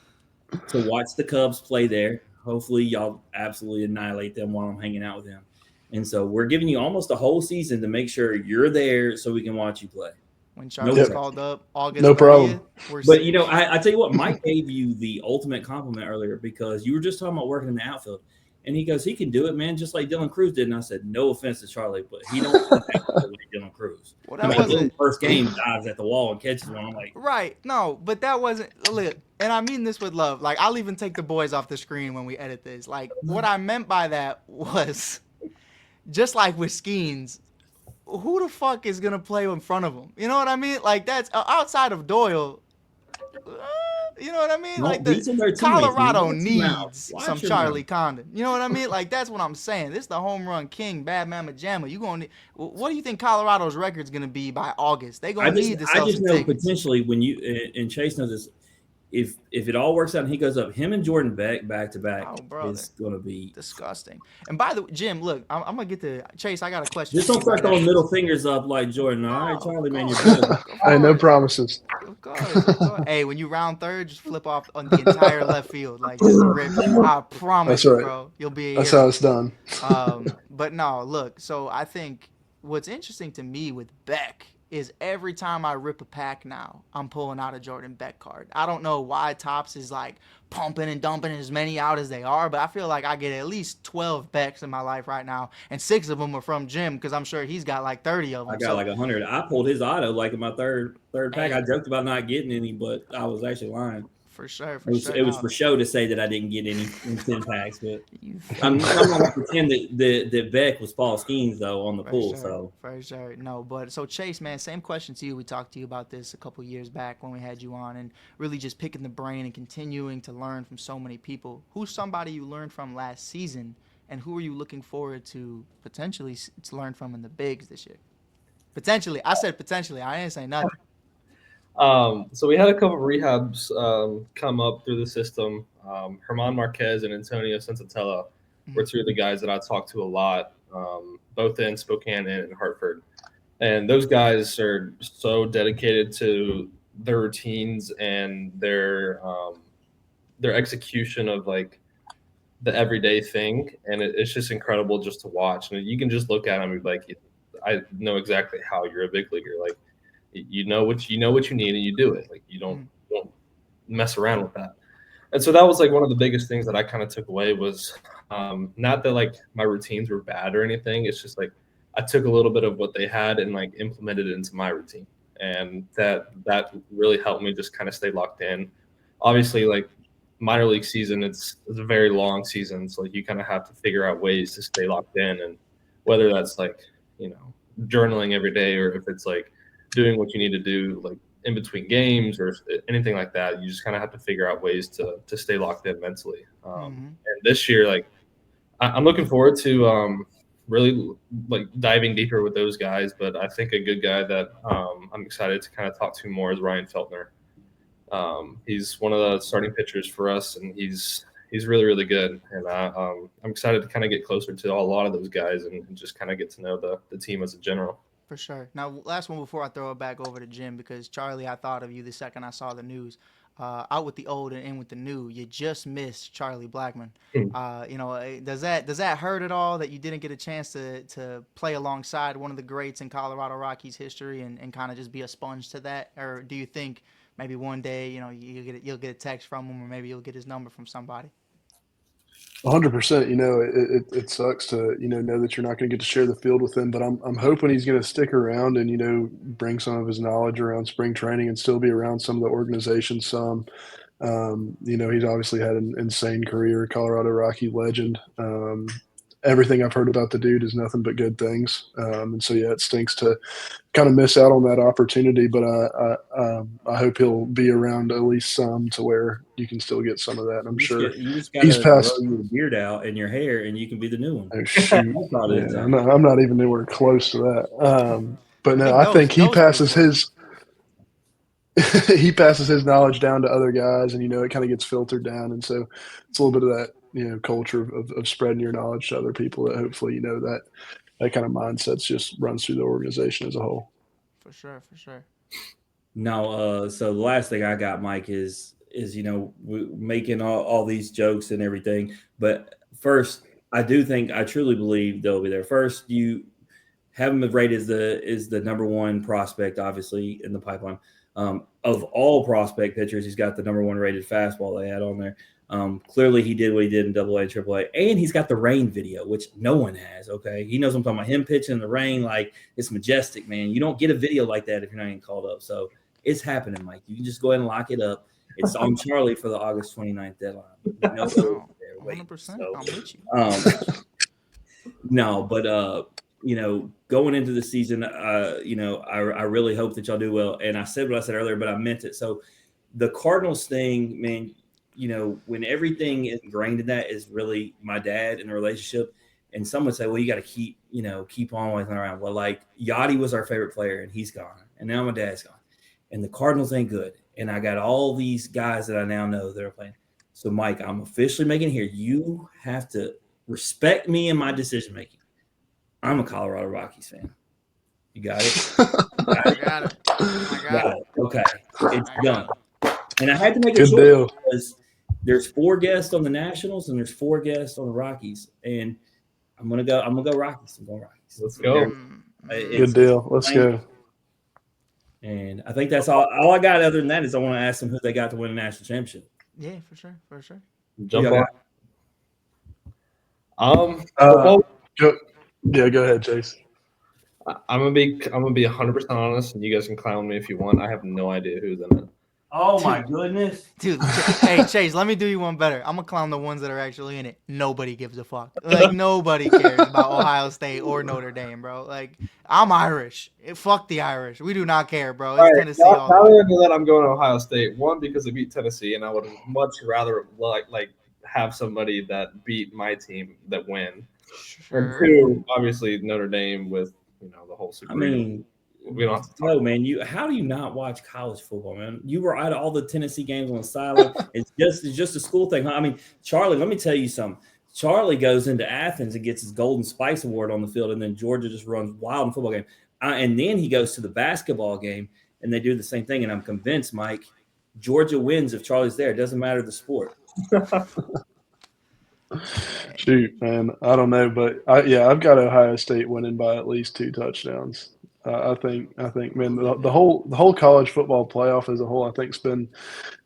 B: to watch the Cubs play there. Hopefully, y'all absolutely annihilate them while I'm hanging out with them. And so we're giving you almost a whole season to make sure you're there so we can watch you play.
A: When Charlie's called up August
D: no
A: 30th,
D: problem.
B: But, I tell you what, Mike gave you the ultimate compliment earlier because you were just talking about working in the outfield. And he goes, he can do it, man, just like Dylan Cruz did. And I said, no offense to Charlie, but he don't like Dylan Cruz.
A: Well,
B: Dylan's first game dives at the wall and catches one. I'm like,
A: right. No, but that wasn't look, and I mean this with love. Like, I'll even take the boys off the screen when we edit this. Like, what I meant by that was just like with Skeens, who the fuck is gonna play in front of him? You know what I mean? Like, that's outside of Doyle. You know what I mean? Like, Colorado needs some Charlie Condon. You know what I mean? Like, that's what I'm saying. This is the home run king, Bad Mama Jamma. You gonna what do you think Colorado's record's gonna be by August? They gonna need to sell some tickets. I just know
B: potentially when you and Chase knows this. If it all works out and he goes up, him and Jordan back to back is going to be
A: disgusting. And by the way, Jim, look, I'm going to get to Chase. I got a question.
B: Just don't start throwing middle fingers up like Jordan. All right, Charlie, man, you're good.
D: Hey, no promises.
A: Of course. Hey, when you round third, just flip off on the entire left field. Like, just rip. I promise you, bro. You'll be
D: That's how it's done.
A: But no, look, so I think what's interesting to me with Beck is every time I rip a pack now, I'm pulling out a Jordan Beck card. I don't know why Topps is like pumping and dumping as many out as they are, but I feel like I get at least 12 Becks in my life right now, and 6 of them are from Jim because I'm sure he's got like 30 of them.
B: I got like 100. I pulled his auto like in my third pack. I joked about not getting any, but I was actually lying.
A: For sure.
B: It was for show to say that I didn't get any in 10 packs, but I'm going to pretend that Beck was Paul Skeens, though, on the pool.
A: For sure. No, but so Chase, man, same question to you. We talked to you about this a couple years back when we had you on, and really just picking the brain and continuing to learn from so many people. Who's somebody you learned from last season, and who are you looking forward to potentially to learn from in the bigs this year? Potentially. I said potentially. I didn't say nothing.
C: So we had a couple of rehabs come up through the system. Herman Marquez and Antonio Sensatella were two of the guys that I talked to a lot, both in Spokane and in Hartford. And those guys are so dedicated to their routines and their execution of like the everyday thing. And it's just incredible just to watch. And you can just look at them and be like, I know exactly how you're a big leaguer. Like, you know what you need and you do it. Like you don't mess around with that. And so that was like one of the biggest things that I kind of took away was not that like my routines were bad or anything. It's just like I took a little bit of what they had and like implemented it into my routine. And that really helped me just kind of stay locked in. Obviously, like minor league season, it's a very long season. So like you kind of have to figure out ways to stay locked in, and whether that's like, journaling every day or if it's like doing what you need to do like in between games or anything like that, you just kind of have to figure out ways to stay locked in mentally. And this year, like I'm looking forward to really like diving deeper with those guys. But I think a good guy that I'm excited to kind of talk to more is Ryan Feltner. He's one of the starting pitchers for us, and he's really, really good. And I'm excited to kind of get closer to a lot of those guys and just kind of get to know the team as a general.
A: For sure. Now, last one before I throw it back over to Jim, because Charlie, I thought of you the second I saw the news. out with the old and in with the new. You just missed Charlie Blackman. Does that hurt at all that you didn't get a chance to play alongside one of the greats in Colorado Rockies history and kind of just be a sponge to that? Or do you think maybe one day you'll get a text from him, or maybe you'll get his number from somebody?
D: 100%. It sucks to know that you're not going to get to share the field with him, but I'm hoping he's going to stick around and bring some of his knowledge around spring training and still be around some of the organization some. He's obviously had an insane career, Colorado Rocky legend. Everything I've heard about the dude is nothing but good things. And so, yeah, it stinks to kind of miss out on that opportunity, but I hope he'll be around at least some to where you can still get some of that. And I'm sure
B: you just got
D: he's
B: to
D: past.
B: grow your beard out and your hair, and you can be the new one.
D: Oh, shoot. Yeah, I'm not even anywhere close to that. But no, I think he passes his he passes his knowledge down to other guys, and it kind of gets filtered down, and so it's a little bit of that culture of spreading your knowledge to other people. That hopefully that kind of mindset just runs through the organization as a whole.
A: For sure.
B: No, so the last thing I got, Mike, is making all these jokes and everything. But first, I truly believe they'll be there. First, you have him rated as the number one prospect, obviously, in the pipeline. Of all prospect pitchers, he's got the number one rated fastball they had on there. Clearly, he did what he did in AA and AAA, and he's got the rain video, which no one has. Okay, he knows I'm talking about him pitching in the rain, like it's majestic, man. You don't get a video like that if you're not getting called up. So it's happening, Mike. You can just go ahead and lock it up. It's on Charlie for the August 29th deadline.
A: 100%. So, I'm with you.
B: No, but going into the season, I really hope that y'all do well. And I said what I said earlier, but I meant it. So the Cardinals thing, man, when everything is ingrained in that is really my dad in a relationship. And some would say, well, you got to keep on walking around. Well, like Yachty was our favorite player and he's gone. And now my dad's gone. And the Cardinals ain't good. And I got all these guys that I now know that are playing. So, Mike, I'm officially making it here. You have to respect me in my decision making. I'm a Colorado Rockies fan. You got it?
A: I got it.
B: Okay. It's done. And I had to make a
D: choice
B: because there's 4 guests on the Nationals and there's 4 guests on the Rockies. And I'm gonna go Rockies. I'm going Rockies.
C: Let's go.
D: Good deal. Let's go.
B: And I think that's all I got. Other than that is I want to ask them who they got to win the national championship.
A: Yeah, for sure.
C: Jump on.
D: Go ahead, Chase.
C: I'm gonna be 100% honest, and you guys can clown me if you want. I have no idea who's in it.
B: Oh my goodness,
A: dude! Hey, Chase, let me do you one better. I'm gonna clown the ones that are actually in it. Nobody gives a fuck. Like nobody cares about Ohio State or Notre Dame, bro. Like I'm Irish. Fuck the Irish. We do not care, bro. It's Tennessee.
C: Now that I'm going to Ohio State, one because they beat Tennessee, and I would much rather like have somebody that beat my team that win. Sure. And 2, obviously Notre Dame with the whole Super.
B: I mean,
C: we don't have to talk.
B: No, man. How do you not watch college football, man? You were at all the Tennessee games on the sideline. It's just a school thing. Huh? I mean, Charlie, let me tell you something. Charlie goes into Athens and gets his Golden Spice Award on the field, and then Georgia just runs wild in the football game. And then he goes to the basketball game, and they do the same thing. And I'm convinced, Mike, Georgia wins if Charlie's there. It doesn't matter the sport.
D: Shoot, man. I don't know, but I've got Ohio State winning by at least 2 touchdowns. I think, man, the whole college football playoff as a whole, I think, has been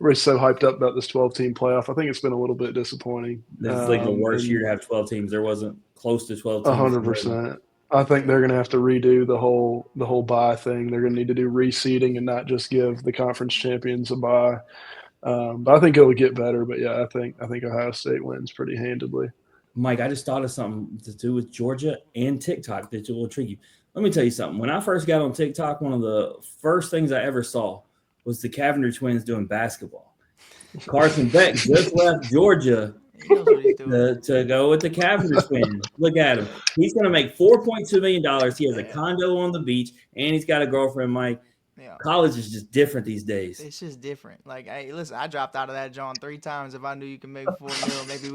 D: we're so hyped up about this 12-team playoff. I think it's been a little bit disappointing.
B: This is like the worst year to have 12 teams. There wasn't close to 12 teams.
D: 100%. I think they're going to have to redo the whole bye thing. They're going to need to do reseeding and not just give the conference champions a bye. But I think it will get better. But yeah, I think Ohio State wins pretty handedly.
B: Mike, I just thought of something to do with Georgia and TikTok that will intrigue you. Let me tell you something. When I first got on TikTok, one of the first things I ever saw was the Cavender twins doing basketball. Carson Beck just left Georgia to go with the Cavender twins. Look at him. He's going to make $4.2 million. He has a condo on the beach, and he's got a girlfriend, Mike. Yeah. College is just different these days.
A: It's just different. Like, hey, listen, I dropped out of that John 3 times. If I knew you could make $4 million, maybe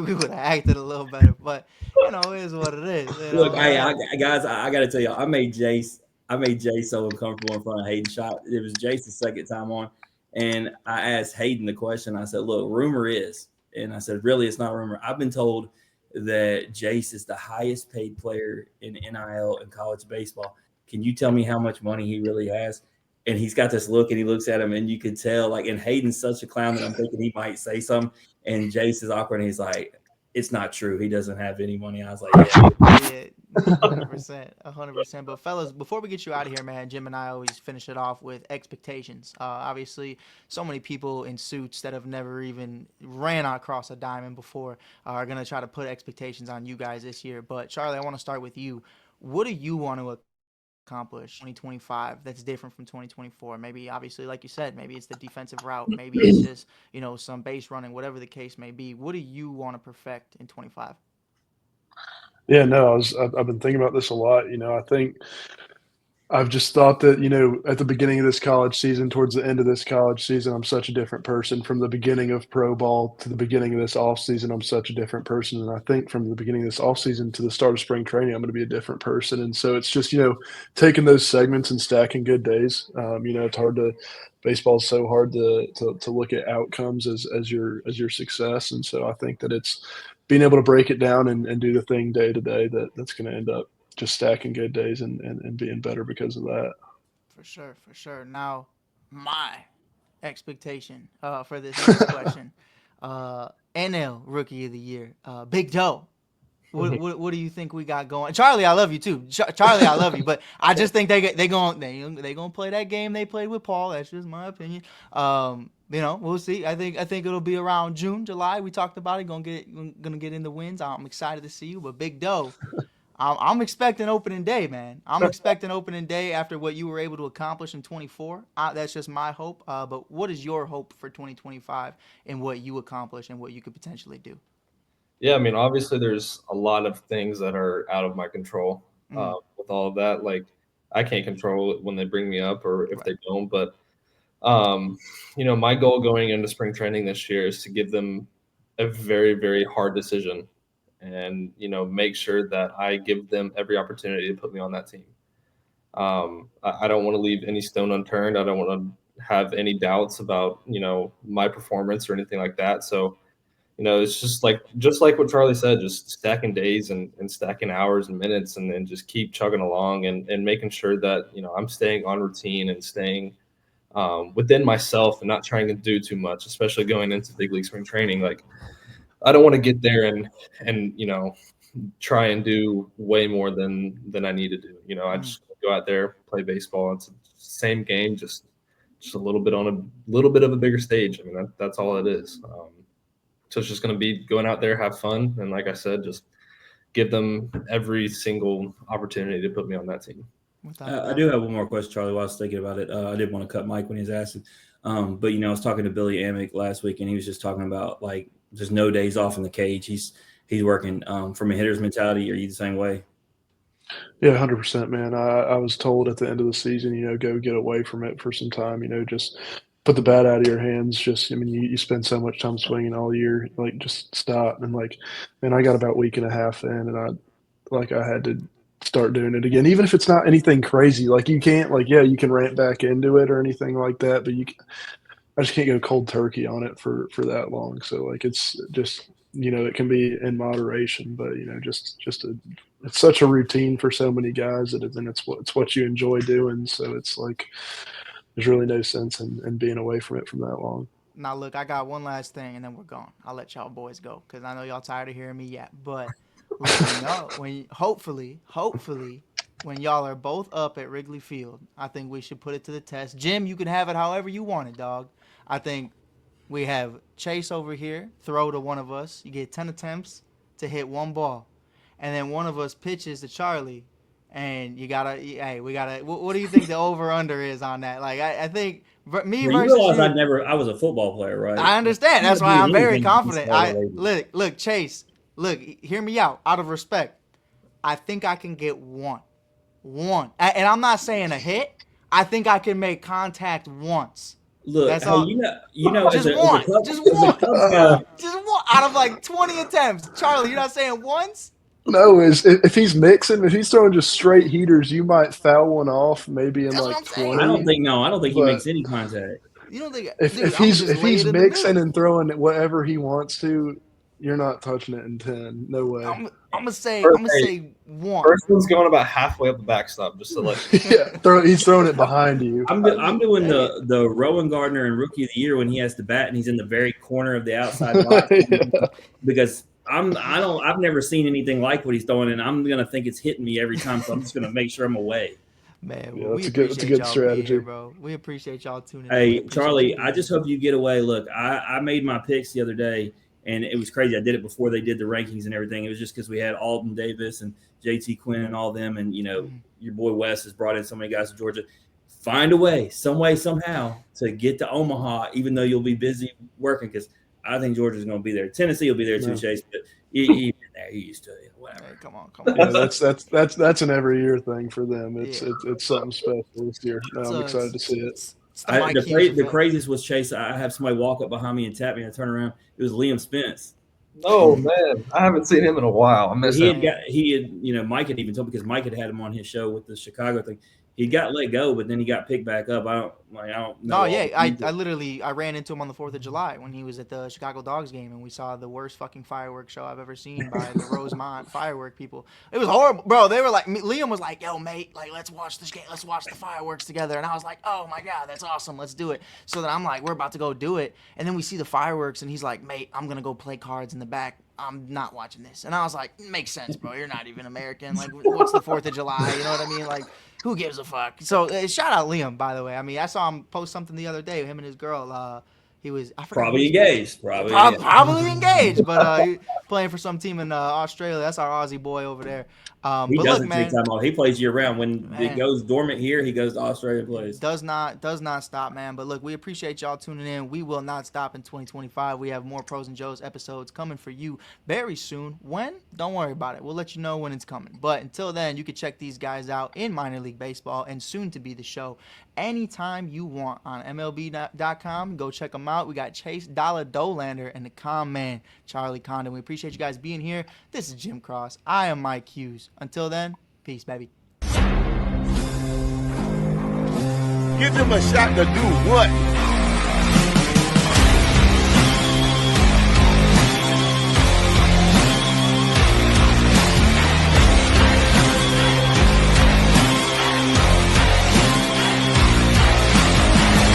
A: we would have acted a little better. But it is what it is.
B: Look, hey, guys, I got to tell you, I made Jace so uncomfortable in front of Hayden Shot. It was Jace's second time on, And I asked Hayden the question. I said, look, rumor is, and I said, really, it's not a rumor. I've been told that Jace is the highest paid player in NIL in college baseball. Can you tell me how much money he really has? And he's got this look, and he looks at him, and you can tell, like, and Hayden's such a clown that I'm thinking he might say something. And Jace is awkward, and he's like, it's not true. He doesn't have any money. I was like, yeah.
A: Yeah, 100%, 100%. But fellas, before we get you out of here, man, Jim and I always finish it off with expectations. Obviously, so many people in suits that have never even ran across a diamond before are gonna try to put expectations on you guys this year. But Charlie, I want to start with you. What do you want to accomplish 2025 that's different from 2024? Maybe, obviously, like you said, maybe it's the defensive route, maybe it's just some base running, whatever the case may be. What do you want to perfect in 25?
D: Yeah, no, I've been thinking about this a lot. I think I've just thought that, at the beginning of this college season, towards the end of this college season, I'm such a different person. From the beginning of pro ball to the beginning of this off season, I'm such a different person. And I think from the beginning of this off season to the start of spring training, I'm going to be a different person. And so it's just, taking those segments and stacking good days. It's hard to baseball's so hard to look at outcomes as your success. And so I think that it's being able to break it down and do the thing day to day that's going to end up just stacking good days and being better because of that.
A: For sure, for sure. Now, my expectation for this next question, NL Rookie of the Year, Big Doe. What do you think we got going? Charlie, I love you too. Charlie, I love you, but I just think they gonna play that game they played with Paul. That's just my opinion. We'll see. I think it'll be around June, July. We talked about it. Gonna get in the wins. I'm excited to see you. But Big Doe, I'm expecting opening day, man. I'm expecting opening day after what you were able to accomplish in 24. That's just my hope. But what is your hope for 2025 and what you accomplish and what you could potentially do?
C: Yeah, I mean, obviously, there's a lot of things that are out of my control with all of that. Like, I can't control it when they bring me up or if they don't. But, my goal going into spring training this year is to give them a very, very hard decision and, make sure that I give them every opportunity to put me on that team. I don't want to leave any stone unturned. I don't want to have any doubts about, my performance or anything like that. So, it's just like what Charlie said, just stacking days and stacking hours and minutes and then just keep chugging along and making sure that, I'm staying on routine and staying within myself and not trying to do too much, especially going into big league spring training. Like, I don't want to get there and try and do way more than I need to do. I just go out there, play baseball. It's the same game, just a little bit on a little bit of a bigger stage. I mean, that's all it is. So it's just going to be going out there, have fun. And like I said, just give them every single opportunity to put me on that team.
B: I do have one more question, Charlie, while I was thinking about it. I didn't want to cut Mike when he was asking. But, I was talking to Billy Amick last week, and he was just talking about, like, there's no days off in the cage. He's working from a hitter's mentality. Are you the same way?
D: Yeah, 100%, man. I was told at the end of the season, go get away from it for some time, just put the bat out of your hands. You spend so much time swinging all year, like, just stop. And, like, man, I got about a week and a half in, and I had to start doing it again, even if it's not anything crazy. Like, you can't, like, yeah, you can ramp back into it or anything like that, but I just can't go cold turkey on it for that long. So, like, it's just, it can be in moderation, but, it's such a routine for so many guys that it's what you enjoy doing. So it's like, there's really no sense in being away from it from that long.
A: Now, look, I got one last thing, and then we're gone. I'll let y'all boys go because I know y'all tired of hearing me yet. But hopefully, when y'all are both up at Wrigley Field, I think we should put it to the test. Jim, you can have it however you want it, dog. I think we have Chase over here throw to one of us. You get 10 attempts to hit one ball, and then one of us pitches to Charlie. And we gotta. What do you think the over under is on that? Like, I think me
B: Well,
A: versus
B: you.
A: You.
B: I was a football player, right?
A: I understand. That's why I'm very confident.
B: Look,
A: Look, Chase. Look, hear me out. Out of respect, I think I can get one, and I'm not saying a hit. I think I can make contact once.
B: that's
A: all. Just one out of like 20 attempts. Charlie, you're not saying once?
D: No, if he's mixing, if he's throwing just straight heaters, you might foul one off maybe in
A: That's
D: like
A: what I'm saying.
D: 20.
B: I don't think he makes any contact.
A: You don't think
D: If
A: dude,
D: if he's mixing
A: middle.
D: and throwing it whatever he wants to, you're not touching it in 10. No way.
A: I'm gonna say
C: Hey,
A: 1.
C: First one's going about halfway up the backstop, just to let you
D: Yeah, he's throwing it behind you.
B: I'm doing the Rowan Gardner and Rookie of the Year when he has to bat and he's in the very corner of the outside box because I've never seen anything like what he's throwing, and I'm gonna think it's hitting me every time, so I'm just gonna make sure I'm away.
A: Man,
D: Yeah,
A: well,
D: that's
A: we
D: a good
A: appreciate y'all being
D: strategy.
A: here, bro. We appreciate y'all tuning in. We
B: Hey,
A: appreciate
B: Charlie,
A: you being
B: I just
A: here.
B: hope you get away. Look, I made my picks the other day, and it was crazy. I did it before they did the rankings and everything. It was just because we had Alton Davis and JT Quinn and all them, and your boy Wes has brought in so many guys to Georgia. Find a way, some way, somehow, to get to Omaha, even though you'll be busy working, because I think Georgia's going to be there. Tennessee will be there too, Chase, but you've been there. You used to it. Whatever.
A: Hey, come on.
D: Yeah, that's an every year thing for them. It's something special this year. No, I'm excited to see it.
A: It's the Mike Hughes
B: The
A: effect.
B: craziest was Chase. I have somebody walk up behind me and tap me, and I turn around. It was Liam Spence.
C: Oh man, I haven't seen him in a while. I miss him.
B: Mike had even told me because Mike had him on his show with the Chicago thing. He got let go, but then he got picked back up. I don't know.
A: No, yeah, I ran into him on the 4th of July when he was at the Chicago Dogs game, and we saw the worst fucking fireworks show I've ever seen by the Rosemont firework people. It was horrible, bro. They were like, Liam was like, "Yo, mate, like let's watch this game, let's watch the fireworks together," and I was like, "Oh my god, that's awesome, let's do it." So then I'm like, we're about to go do it, and then we see the fireworks, and he's like, "Mate, I'm gonna go play cards in the back. I'm not watching this." And I was like, "Makes sense, bro. You're not even American. Like, what's the 4th of July? You know what I mean? Like, who gives a fuck?" So shout out Liam, by the way. I mean, I saw him post something the other day. Him and his girl. He was
B: probably engaged.
A: Probably engaged, but he playing for some team in Australia. That's our Aussie boy over there.
B: He
A: but
B: doesn't
A: look, man,
B: take time off. He plays year round. When it goes dormant here, he goes to Australia and plays.
A: Does not stop, man. But look, we appreciate y'all tuning in. We will not stop in 2025. We have more Pros and Joes episodes coming for you very soon. When? Don't worry about it. We'll let you know when it's coming. But until then, you can check these guys out in minor league baseball and soon to be the show anytime you want on MLB.com. Go check them out. We got Chase Dollar Dolander and the calm man Charlie Condon. We appreciate you guys being here. This is Jim Cross. I am Mike Hughes. Until then, peace, baby.
E: Give them a shot to do what?